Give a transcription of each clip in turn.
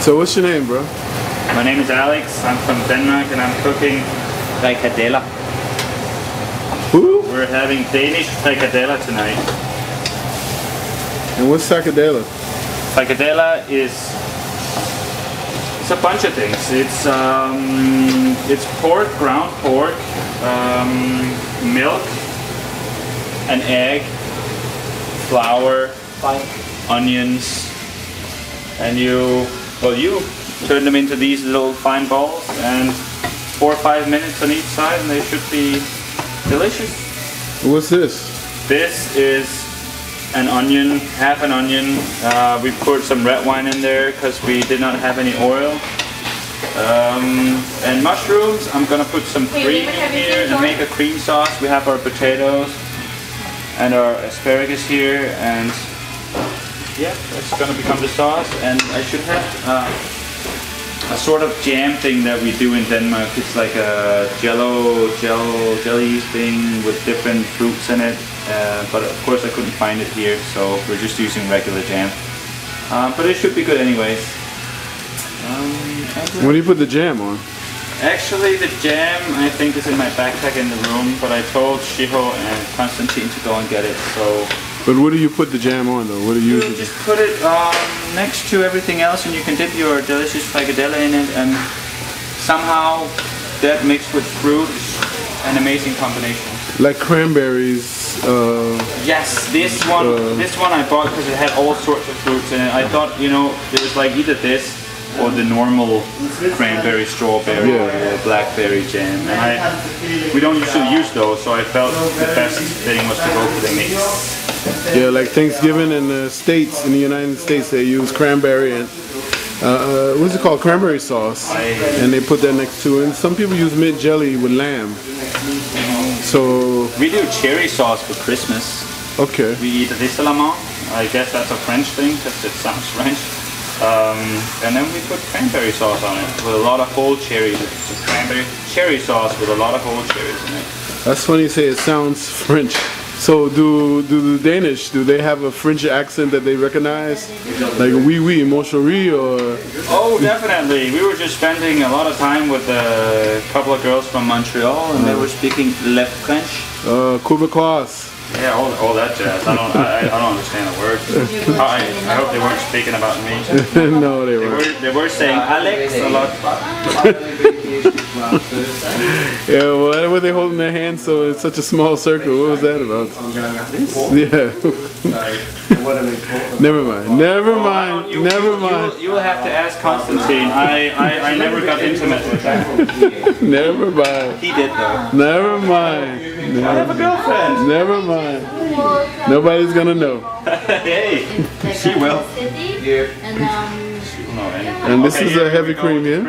So what's your name, bro? My name is Alex. I'm from Denmark and I'm cooking Frickadeller. Who? We're having Danish Frickadeller tonight. And what's Frickadeller? Frickadeller is a bunch of things. It's pork, ground pork, milk, an egg, flour, onions, and you turn them into these little fine balls, and 4 or 5 minutes on each side, and they should be delicious. What's this? This is an onion, half an onion. We put some red wine in there because we did not have any oil. And mushrooms. I'm gonna put some cream in here and make a cream sauce. We have our potatoes and our asparagus here, and yeah, that's gonna become the sauce. And I should have a sort of jam thing that we do in Denmark. It's like a jelly thing with different fruits in it. But of course I couldn't find it here, so we're just using regular jam. But it should be good anyways. What do you put the jam on? Actually, the jam I think is in my backpack in the room, but I told Shiho and Konstantin to go and get it. So. But what do you put the jam on though? What do you just put it next to everything else, and you can dip your delicious fricadelle in it, and somehow that mixed with fruit is an amazing combination. Like cranberries. Yes, this one I bought because it had all sorts of fruits in it. I thought, you know, it was like either this or the normal cranberry, strawberry, or blackberry jam. And we don't usually use those, so I felt the best thing was to go for the mix. Yeah, like Thanksgiving in the States, in the United States, they use cranberry and what's it called? Cranberry sauce, and they put that next to it. And some people use mint jelly with lamb. So we do cherry sauce for Christmas. Okay. We eat rissolamant. I guess that's a French thing because it sounds French. And then we put cranberry sauce on it with a lot of whole cherries. It's a cranberry cherry sauce with a lot of whole cherries in it. That's funny you say it sounds French. So do the Danish, do they have a French accent that they recognize? Like oui, mon chéri, or? Oh, definitely. We were just spending a lot of time with a couple of girls from Montreal, and they were speaking Le French. Québécois. Yeah, all that jazz. I don't understand a word. I hope they weren't speaking about me. No, they weren't. They were saying Alex a lot. Yeah, well, why were they holding their hands so it's such a small circle? What was that about? Yeah. Never mind. You will have to ask Konstantin. I never got intimate with that. Never mind. He did though. Never mind. I have a girlfriend. Never mind. Nobody's gonna know. Hey, she will. And this is a heavy cream, yeah?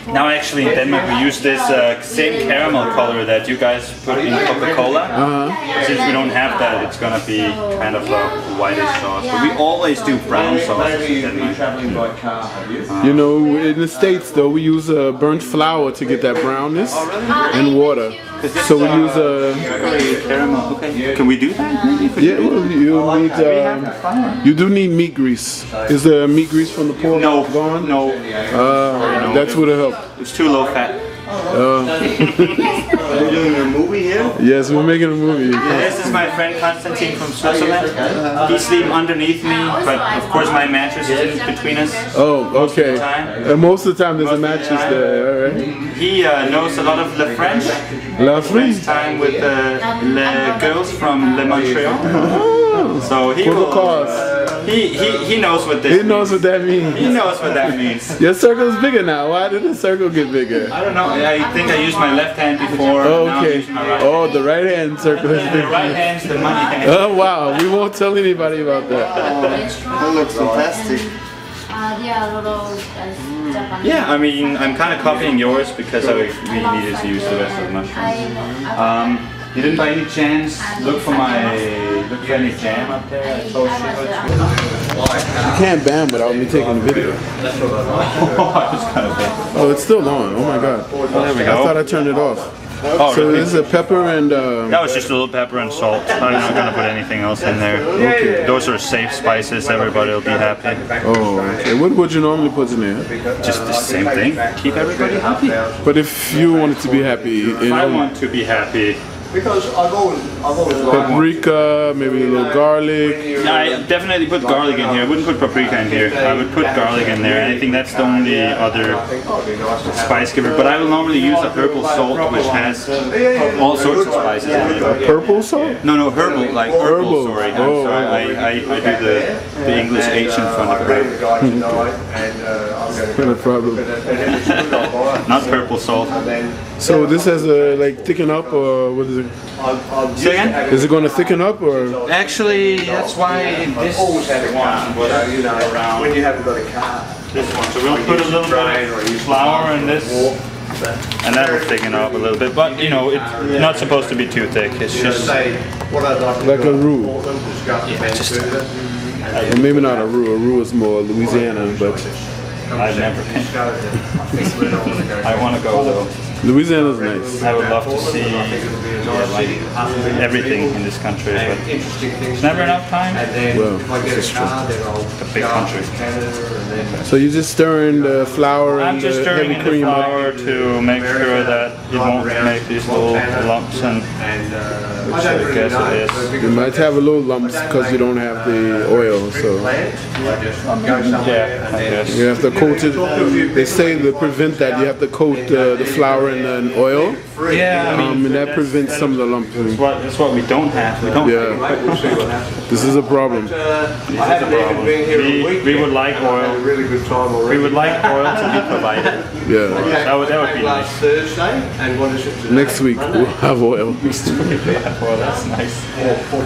Now actually in Denmark we use this same caramel color that you guys put in Coca-Cola. Since we don't have that, it's gonna be kind of a whitish sauce. But we always do brown sauce in Denmark. You know, in the States though, we use burnt flour to get that brownness and water. So we use caramel. Okay. Can we do that? Yeah, well, you do need meat grease. Is the meat grease from the pork gone? No. That's what it helps. It's too low fat. Are you doing a movie here? Yes, we're making a movie. Yeah, this is my friend Konstantin from Switzerland. He's sleeping underneath me, but of course my mattress is in between us. Oh, okay. Most of the time there's a mattress there, alright. He knows a lot of Le French. La French? Spends time with the girls from Le Montreal. So he will, he knows what this He knows what that means. He knows what that means. Your circle's bigger now. Why did the circle get bigger? I don't know. I think I used my left hand before. Oh, now okay. I use my right Oh, hand. the right hand circle is The bigger. right hand's the money hand. Oh, wow. We won't tell anybody about that. That looks fantastic. Yeah, I mean, I'm kind of copying yours because I really needed to use the rest of the mushrooms. You didn't by any chance look for any jam up there? I told you. You can't ban without me taking the video. It's kind of bad. Oh, it's still on. Oh my god. There we I go. thought I turned it off. Oh, So really? this is a pepper and That was just a little pepper and salt. I'm not gonna put anything else in there. Okay. Those are safe spices. Everybody will be happy. oh, okay. What would you normally put in there? Just the same thing. Keep everybody happy. But if you wanted to be happy, If I want to be happy, Because I've always paprika, maybe a little garlic. I definitely put garlic in here. I wouldn't put paprika in here. I would put garlic in there, and I think that's the only other spice giver. But I will normally use a herbal salt, which has all sorts of spices in it. Purple salt? No, herbal, like herbal. Herbal. Sorry, I'm Oh. sorry. I do the English H in front of it. No problem. Not purple salt. So this has a like thicken up, or what is it? Say again? Is it going to thicken up, or? Actually, that's why this one was around. when you haven't got a car. This one. So we'll put a little bit of flour in this, and that will thicken up a little bit. But you know, it's not supposed to be too thick. It's just What I'd Like a roux. just. Or maybe not a roux. A roux is more Louisiana, but I've never been. I want to go though. Louisiana's nice. I would love to see like everything in this country, but there's never enough time. Well, this is true. It's a big country. so you're just stirring the flour I'm and just the stirring heavy in the cream up. flour to make sure that it won't make these little lumps, and which I guess it is. You might have a little lumps because you don't have the oil, so Yeah, I guess. you have to coat it. They say to prevent that, you have to coat the flour in an oil, Yeah, I mean, and that prevents some of the lumps. that's what we don't have. We don't. Yeah, this is a problem. I haven't even been here a week. We would like oil. Really good time We already. would like oil to be provided. Yeah. That would be Last nice. Thursday, and what is it today? Next week we'll have oil. Well, that's nice.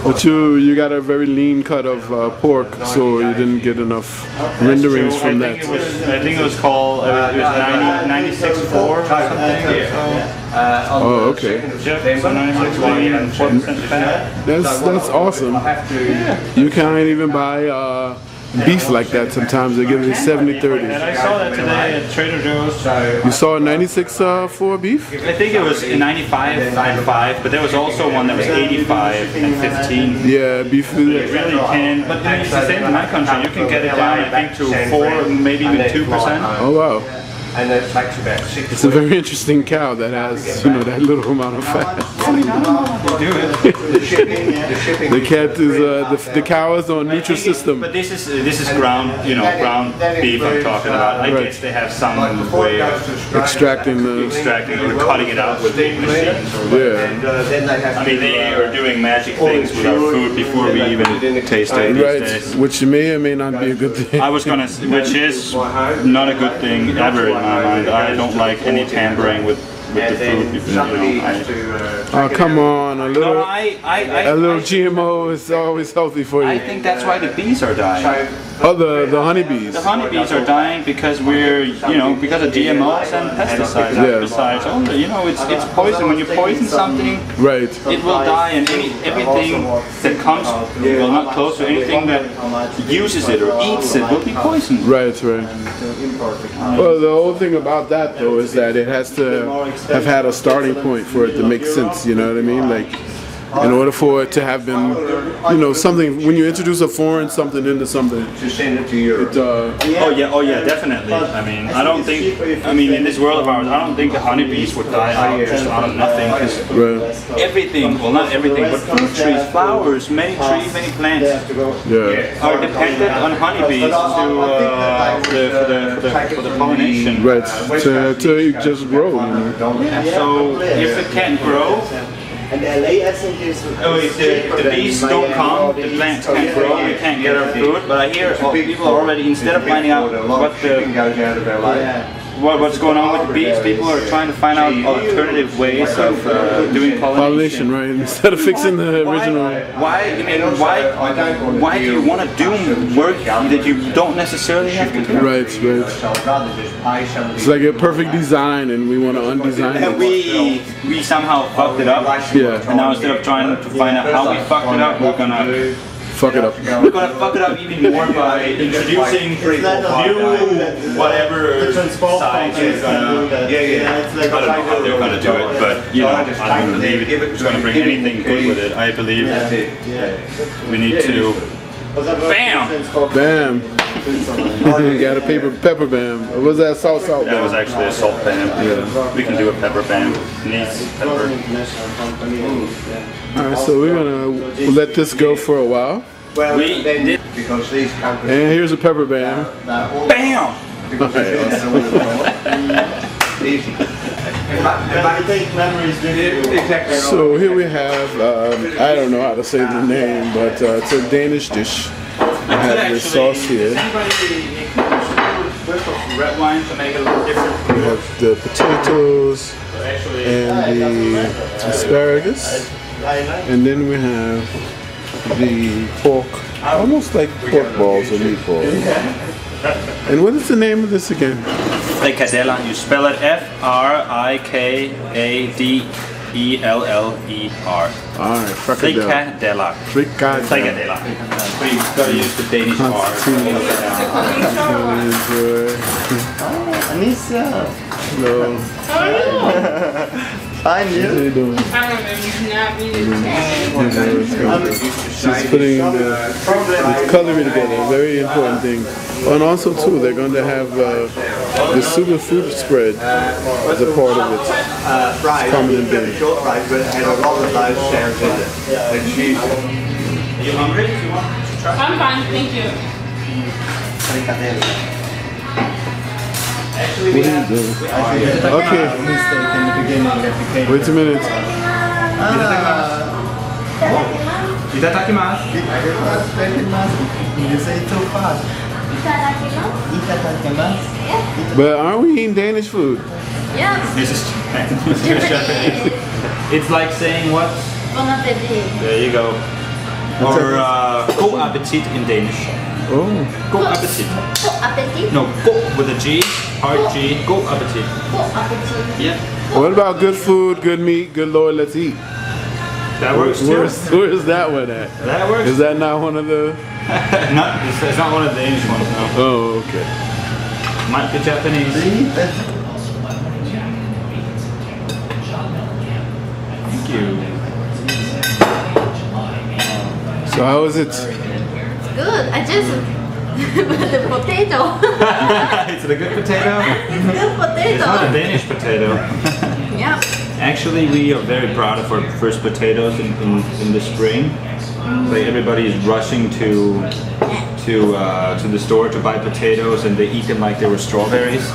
But you got a very lean cut of pork, so you didn't get enough renderings So from I think that. I think it was called. It was 96.4 or something. Oh, okay. Yeah, so 96.4 and 4% fat. That's awesome. You can't even buy beef like that sometimes. They give it 70-30. And I saw that today at Trader Joe's. You saw a 96 for beef? I think it was 95 and 5, but there was also one that was 85 and 15. Yeah, beef. You really can, but it's the same in my country. You can get it down, I think, to 4, maybe even 2%. Oh wow. And it takes about 6 It's a very interesting cow that has, that little amount of fat. Do it. The shipping. The cat is the cow is on Nutrisystem. But this is ground, ground beef I'm talking about. I Right. guess they have some way of Extracting the extracting or cutting it out with big machines. Or yeah. And then they have I mean, they are doing magic things with our food before we even taste it these Right, days. which may or may not be a good thing. I was gonna, which is not a good thing ever in my mind. I don't like any tampering with the food. somebody has to. Oh come on, a No, little I GMO is always healthy for I you. think that's why the bees are dying. Oh, the honeybees. The honeybees are dying because we're, because of GMOs and pesticides, Yeah. herbicides. It's poison. When you poison something, Right. it will die, and everything that comes, well, not close to anything that uses it or eats it will be poisoned. Right, right. Well, the whole thing about that though is that it has to have had a starting point for it to make sense. You know what I mean? Like, in order for it to have been, something. When you introduce a foreign something into something, To send it to Europe. Oh yeah, definitely. I mean, I don't think, in this world of ours, I don't think the honeybees would die just out of nothing. 'Cause right? everything, well, not everything, but fruit trees, flowers, many trees, many plants Yeah. are dependent on honeybees for the pollination. Right. To just grow. So if it can't grow, And LA, I think, is. if the bees don't come, the plants can't grow, we can't get our food. But I hear people are already, instead of finding out Shipping goes out of LA. what's going on with the bees, people are trying to find out alternative ways of doing pollination. Pollination, right? Instead of fixing the original. Why do you want to do work that you don't necessarily have to do? Right, right. So I'd rather just pay somebody. It's like a perfect design, and we want to undesign And it. we somehow fucked it up. Yeah. And now instead of trying to find out how we fucked it up, we're gonna Fuck it up. We're gonna fuck it up even more by introducing new whatever size you're gonna. It's like I don't know how they're gonna do it, but you know, I don't believe it's gonna bring anything good with it. I believe we need to. Bam! Bam. You got a pepper bam. Or was that salt That bam? was actually a salt bam. Yeah. We can do a pepper bam. Needs pepper. Alright, so we're gonna let this go for a while. Well, We they did. because these companies. And here's a pepper bam. Bam! Easy. So here we have, I don't know how to say the name, but it's a Danish dish. I have this sauce here. Red wine to make it a little different. We have the potatoes and the asparagus. And then we have the pork, almost like pork balls or meatballs. And what is the name of this again? Frickadeller. You spell it Frikkadeller. Alright, frickadeller. Frickadeller. Frickadeller. We gotta use the Danish R. Anissa, Hello. fine, How you? you doing? She's putting the cutlery together, a very important thing. Oh, and also too, they're going to have the super fruit spread as a part of it. Fries, Common in very Danish. short fries, but it had a lot of those sounds in it. And cheese. Are you hungry? Do you want to try? I'm fine, thank you. Actually, What are you doing? Okay, Mistake in the beginning that became. wait a minute. Itadakimasu. You say it too fast. Itadakimasu. But aren't we eating Danish food? Yes, This is Japanese. It's like saying what? bon appetit. There you go. Or god appetit in Danish. Oh, God appetit. Bon appetit. No, go with a G, hard G, god appetit. Bon appetit. Yeah, what about good food, good meat, good Lord, let's eat? that works too. Where's that one at? That works. Is that not one of the? It's not one of the Danish ones, no. Oh, okay. Might be Japanese. Thank you. So how is it? Good, I just the potato. It's a good potato. It's good It's not a potato. Danish potato. Yeah. Actually, we are very proud of our first potatoes in the spring. Like everybody is rushing to the store to buy potatoes, and they eat them like they were strawberries.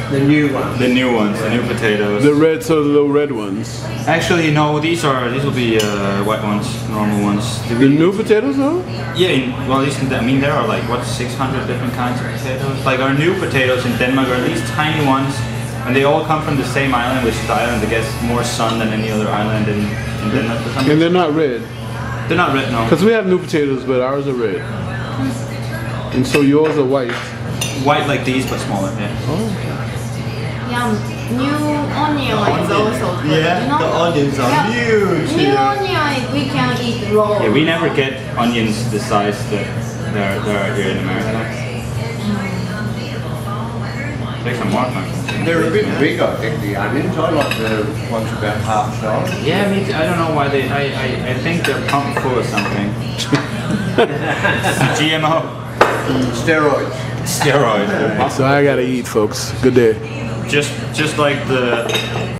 The new one. The new ones, the new potatoes. The red, so the little red ones. Actually, no, these will be white ones, normal ones. The new potatoes, though? Yeah, well, I mean, there are like what 600 different kinds of potatoes. Like our new potatoes in Denmark are these tiny ones, and they all come from the same island, which is the island that gets more sun than any other island in Denmark. For some And reason. they're not red. They're not red, no. Because we have new potatoes, but ours are red. And so yours are white. White like these, but smaller. Yeah. Yeah, new onion is also good. Yeah, you know? the onions are huge New here. onion we can eat raw. Yeah, we never get onions the size that there are here in America. Take some more time. They're a bit big, I think, the onions. I like the ones about half size. Yeah, I don't know why they. I think they're pumped full of something. GMO. Steroids. Steroid. So I gotta eat, folks. Good day. Just like the